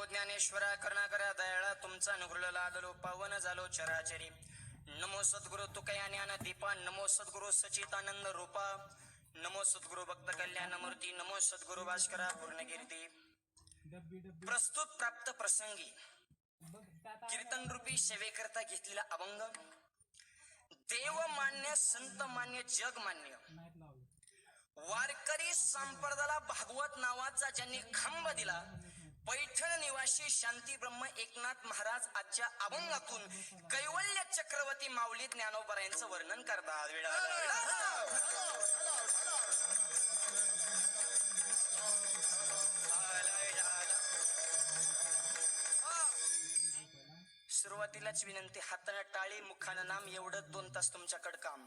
ज्ञानेश्वरा करुणाकरा दयाळा तुमचा अनुग्रह लादलो पावन झालो चराचरी. नमो सद्गुरु तुकया ज्ञान दीपा, नमो सद्गुरु सचितानंद रूपा, नमो सद्गुरु भक्त कल्याण मूर्ती, नमो सद्गुरु भास्करा पूर्णकीर्ती. प्रस्तुत प्राप्त प्रसंगी कीर्तन रूपी सेवेकरता घेतलेला अभंग देव मान्य संत मान्य जग मान्य वारकरी संप्रदायाला भागवत नावाचा ज्यांनी खंब दिला पैठण निवासी शांती ब्रह्म एकनाथ महाराज आजच्या अभंगातून कैवल्य चक्रवर्ती माऊली ज्ञानोबा यांचं वर्णन करतात. सुरुवातीलाच विनंती, हाताने टाळी मुखानं नाम एवढं 2 तास तुमच्याकडे काम.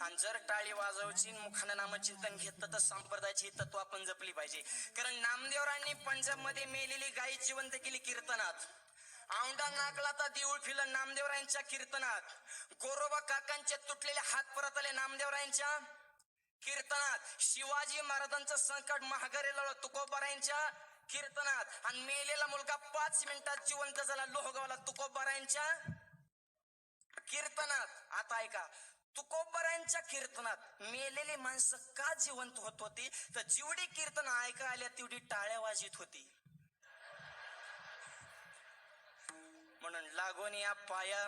आणि जर टाळी वाजवची मुखानं नाम चिंतन घेतलं तर संप्रदायाची तत्व आपण जपली पाहिजे. कारण नामदेवरांनी पंजाब मध्ये मेलेली गाय जिवंत केली कीर्तनात, औंढा नागला तर देऊळ फिरलं नामदेवरायांच्या कीर्तनात, गोरोबा काकांचे तुटलेले हात परत आले नामदेवरायांच्या कीर्तनात, शिवाजी महाराजांचं संकट महागारे लावलं तुकोबारायांच्या कीर्तनात, आणि मेलेला मुलगा 5 मिनिटात जिवंत झाला लोहगावला तुकोबारायांच्या कीर्तनात. आता ऐका, तुकोबारायांच्या कीर्तनात मेलेली माणसं का जिवंत होत होती तर जेवढी कीर्तन ऐका आल्या तेवढी टाळ्या वाजित होती. म्हणून लागून या पाया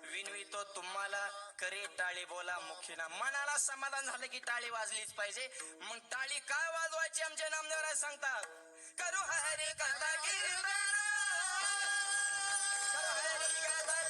विनवितो तुम्हाला, करे टाळी बोला मुखीना. मनाला समाधान झालं की टाळी वाजलीच पाहिजे. मग टाळी काय वाजवायची आमचे नामदेवराय सांगतात, करू हरी कथा कीर्तन, करू हरी कथा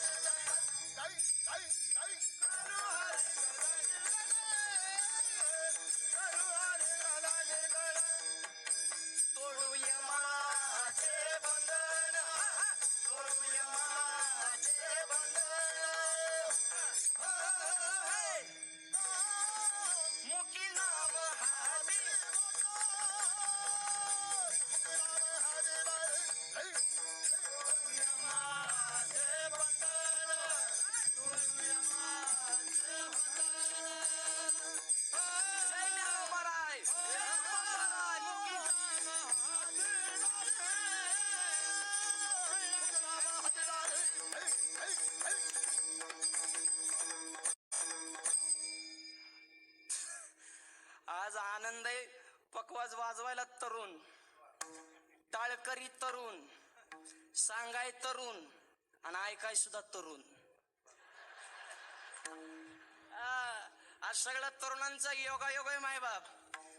आज आनंद आहे. पकवाज वाजवायला तरुण, टाळकरी तरुण, सांगाय तरुण आणि ऐकाय सुद्धा तरुण. आज सगळ्या तरुणांचा योगायोग आहे मायबाप,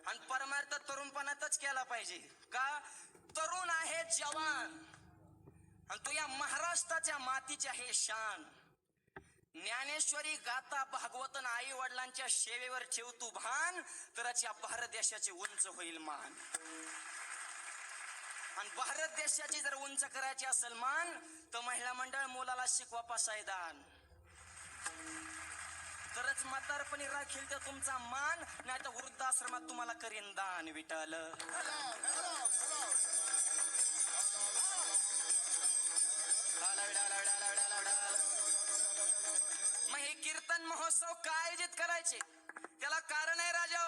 आणि परमार्थ तरुणपणातच केला पाहिजे. का तरुण आहे जवान, आणि तू या महाराष्ट्राच्या मातीचे आहे शान. ज्ञानेश्वरी गाता भागवतन आई वडिलांच्या सेवेवर ठेव तू भान, तरच या भारत देशाची उंच होईल मान. आणि भारत देशाची जर उंच करायची असेल मान तर महिला मंडळ मुलाला शिकवा पासायदान, तरच म्हातारपणी राखील तर तुमचा मान, नाही तर वृद्धाश्रमात तुम्हाला करीन दान. विठ्ठल मग हे कीर्तन महोत्सव का आयोजित करायचे त्याला कारण आहे राजा.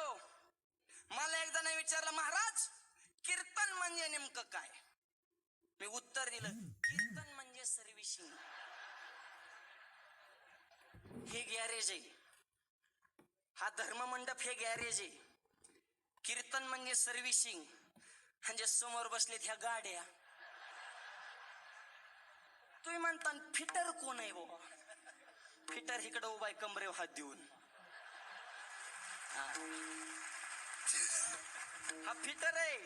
मला एकदा नाही विचारलं, महाराज कीर्तन म्हणजे नेमकं काय? मी उत्तर दिलं, कीर्तन म्हणजे सर्व्हिसिंग. हे गॅरेज आहे, हा धर्ममंडप हे गॅरेज आहे. कीर्तन म्हणजे सर्व्हिसिंग, म्हणजे समोर बसलेत ह्या गाड्या. तुम्ही म्हणता फिटर कोण आहे बाबा? फिटर इकडे उभा आहे कमरेव हात देऊन. हा फिटर आहे,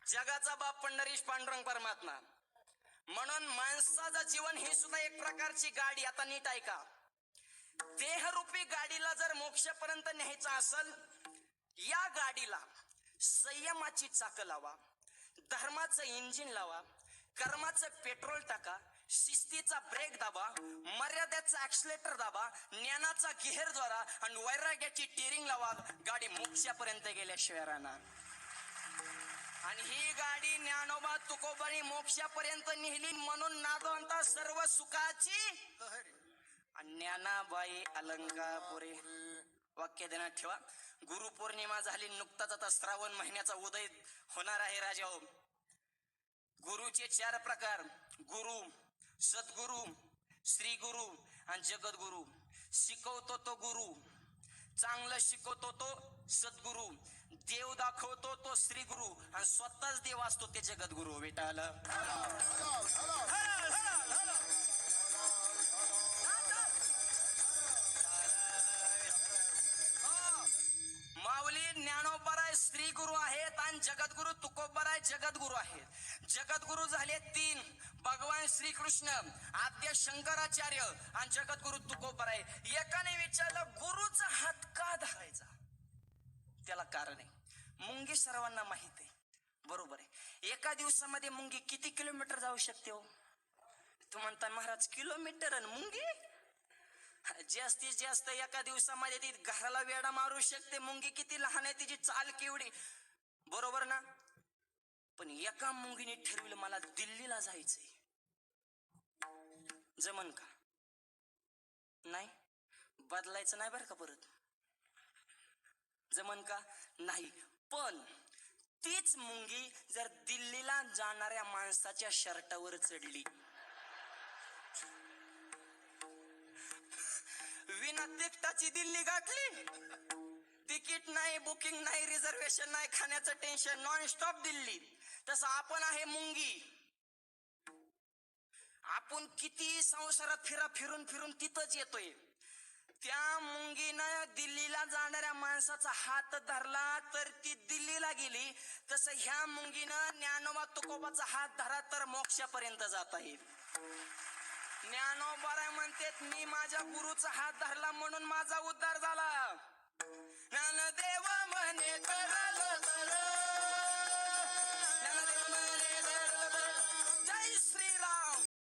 जगाचा बाप पंढरीश पांडुरंग परमात्मा. म्हणून माणसाचं जीवन ही सुद्धा एक प्रकारची गाडी. आता नीट ऐका, देहरूपी गाडीला जर मोक्षापर्यंत न्यायचं असेल, या गाडीला संयमाची चाकं लावा, धर्माचं इंजिन लावा, कर्माचं पेट्रोल टाका, शिस्तीचा ब्रेक दाबा, मर्यादेचा ऍक्सिलेटर दाबा, ज्ञानाचा गिअर द्वारा आणि वैराग्याची टीरिंग लावा. गाडी मोक्षापर्यंत गेल्याशिवाय राहणार. आणि ही गाडी ज्ञानोबा तुकोबानी मोक्षापर्यंत नेली, म्हणून नादवंता सर्व सुखाची ज्ञानाबाई अलंकापुरे. वाक्य देण्यात ठेवा. गुरुपौर्णिमा झाली नुकताच, आता श्रावण महिन्याचा उदय होणार आहे राजा. गुरुचे 4 प्रकार: गुरु, सद्गुरु, श्री गुरु आणि जगद्गुरु. शिकवतो तो गुरु, चांगलं शिकवतो तो सद्गुरु, देव दाखवतो तो श्री गुरु आणि स्वतःच देव असतो ते जगद्गुरु. विठाल माऊली ज्ञानोबराय श्री गुरु आहेत आणि जगद्गुरु तुकोबराय जगद्गुरु आहेत. जगद्गुरु झाले 3: भगवान श्रीकृष्ण, आद्य शंकराचार्य आणि जगद्गुरु तुकोबराय. एकाने विचारलं, गुरुचा हात का धरायचा? त्याला कारण आहे. मुंगी सर्वांना माहित आहे, बरोबर आहे. एका दिवसामध्ये मुंगी किती किलोमीटर जाऊ शकते हो? तू म्हणता महाराज किलोमीटर आणि मुंगी जास्तीत जास्त एका दिवसामध्ये ती घराला वेडा मारू शकते. मुंगी किती लहान आहे, तिची चाल केवढी, बरोबर ना? पण एका मुंगीने ठरविलं मला दिल्लीला जायचंय. जमन का? नाही. बदलायचं नाही बरं का परत. जमन का? नाही. पण तीच मुंगी जर दिल्लीला जाणाऱ्या माणसाच्या शर्टावर चढली, विना तिकिटाची दिल्ली गाठली, तिकीट नाही, बुकिंग नाही, रिझर्वेशन नाही, खाण्याचं टेन्शन, नॉन स्टॉप दिल्ली. तसं आपण आहे मुंगी. आपण किती संसारात फिरून फिरून तिथंच येतोय. त्या मुंगीनं दिल्लीला जाणाऱ्या माणसाचा हात धरला तर ती दिल्लीला गेली. तसं ह्या मुंगीनं ज्ञानोबा तुकोबाचा हात धरा तर मोक्षापर्यंत जाता येईल. ज्ञानोबा म्हणतात, मी माझ्या गुरुचा हात धरला म्हणून माझा उद्धार झाला. ज्ञानदेव म्हणे करल